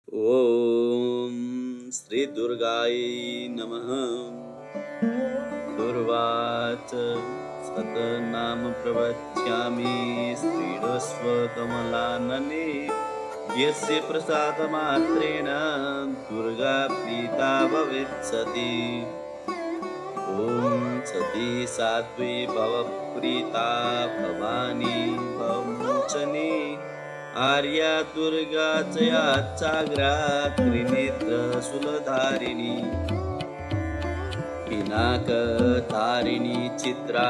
ओम श्री दुर्गाय नमः। दुर्वाच सतनाम प्रवक्ष्यामि श्रीरस्व कमलानने यस्य प्रसादमात्रेण दुर्गा प्रीता भवेत्सति। ॐ सती साध्वी भवप्रीता भवानी भवमोचनी आर्या दुर्गा जया चाग्रा त्रिनेत्र शूलधारिणी पिनाकधारिणी चित्रा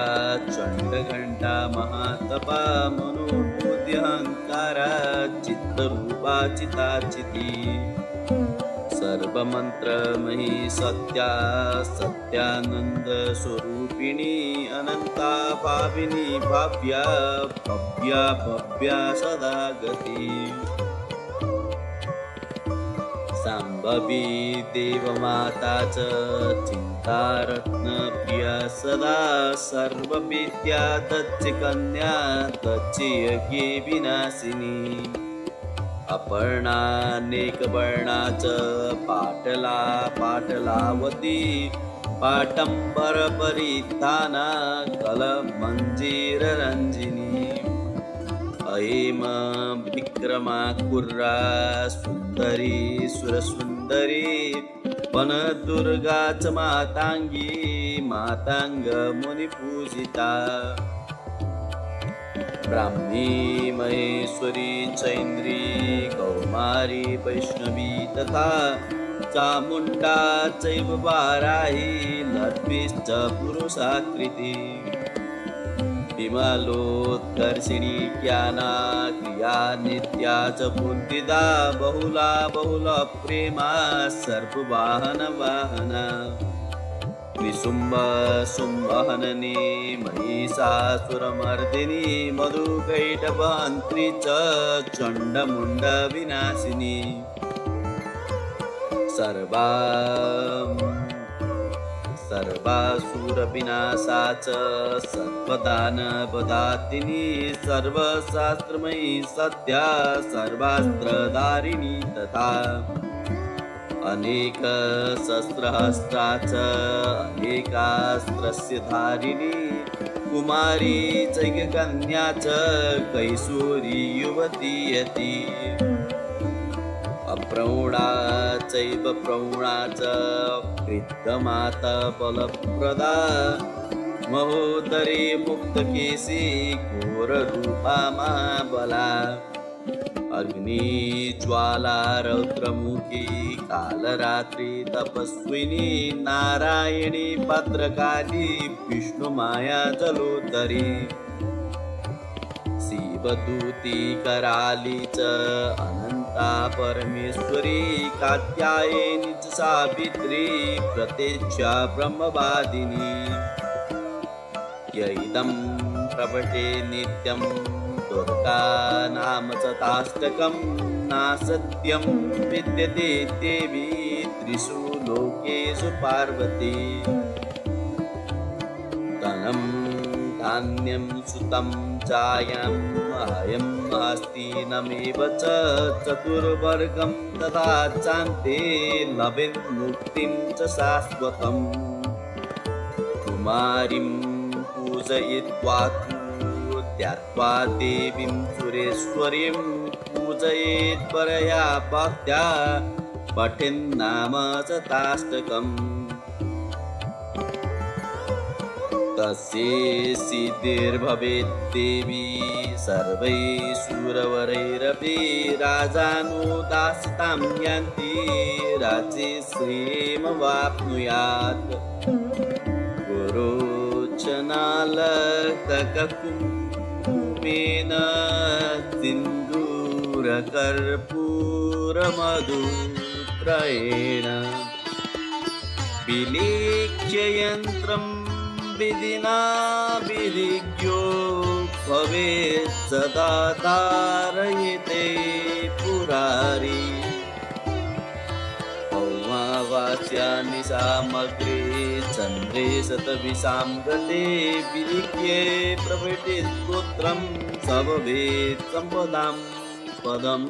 चण्डघण्टा महातपा मनोबुद्ध्यहंकारा चित्तरूपा चिताचिती सर्वमन्त्रमयी सत्या सत्यानंद स्वरूपिणी अनंता भाविनी भाव्या भव्या भव्या सदा गति संभवी देवमाता च चिंतारत्न प्रिया सदा सर्वविद्या दच्च कन्या दच्च यज्ञे विनाशिनी अपर्णानेकवर्णा च पाटला पाटलावती पाटंबर परिधाना कलमंजीररंजिनी ऐम विक्रमा कुर्रा सुंदरी सुरसुंदरी वनदुर्गा च मातांगी मातांग मुनिपूजिता ब्राह्मी महेश्वरी चैन्द्री कौमारी वैष्णवी तथा चामुंडा चैव वाराही लक्ष्मीश्च पुरुषाकृति विमलोत्कर्षिणी ज्ञाना क्रिया नित्या च बुद्धिदा बहुला बहुला प्रेमा सर्ववाहन वाहना निशुम्भ शुम्भहननी महिषासुरमर्दिनी मधुकैटभहन्त्री च चण्डमुण्ड विनाशिनी सर्वासुरविनाशा च सर्वदानवदातिनी सर्वशास्त्रमयी सत्या सर्वास्त्रधारिणी तथा अनेक शस्त्रहस्ता च अनेकास्त्रस्य धारिणी कुमारी चैककन्या च कैशोरी युवती यति अप्रौढा चैव प्रौढा च वृद्धमाता बलप्रदा महोदरी मुक्तकेशी घोररूपा महाबला अग्निज्वाला रौद्रमुखी कालरात्रि तपस्विनी नारायणी भद्रकाली विष्णुमाया जलोदरी शिवदूती कराली च अनंता परमेश्वरी कात्यायनी च सावित्री प्रत्यक्षा ब्रह्मवादिनी यइदं प्रपठे नित्यं दुर्गा नाम चताष्टकं नासत्यं विद्यते देवी त्रिषु लोकेषु पार्वती धनं धान्यं सुतं चायं अयं अस्ति नमेव च चतुर्वर्गं तथा चान्ते लभेन् मुक्तिं च शाश्वतं कुमारीं पूजयित्वा ध्यात्वा देवीं सुरेश्वरीं पूजयेत् परया भक्त्या पठेन्नाम शताष्टकम् तस्यै सिद्धिर्भवेत् देवी सर्वैः राजानुदासितां यान्ति राज्यश्रीमवाप्नुयात् गुरोचनालककुङ्कुमेन सिन्दूरकर्पूरमधुत्रयेण विलिख्य यन्त्रं विधिना विधिज्ञो भवेत् सदा धारयते पुरारी पौर्णमावास्या निशामग्रे चन्द्रे शतविशां गते विलिख्ये प्रभृति स्तोत्रं स भवेत् सम्पदां पदम्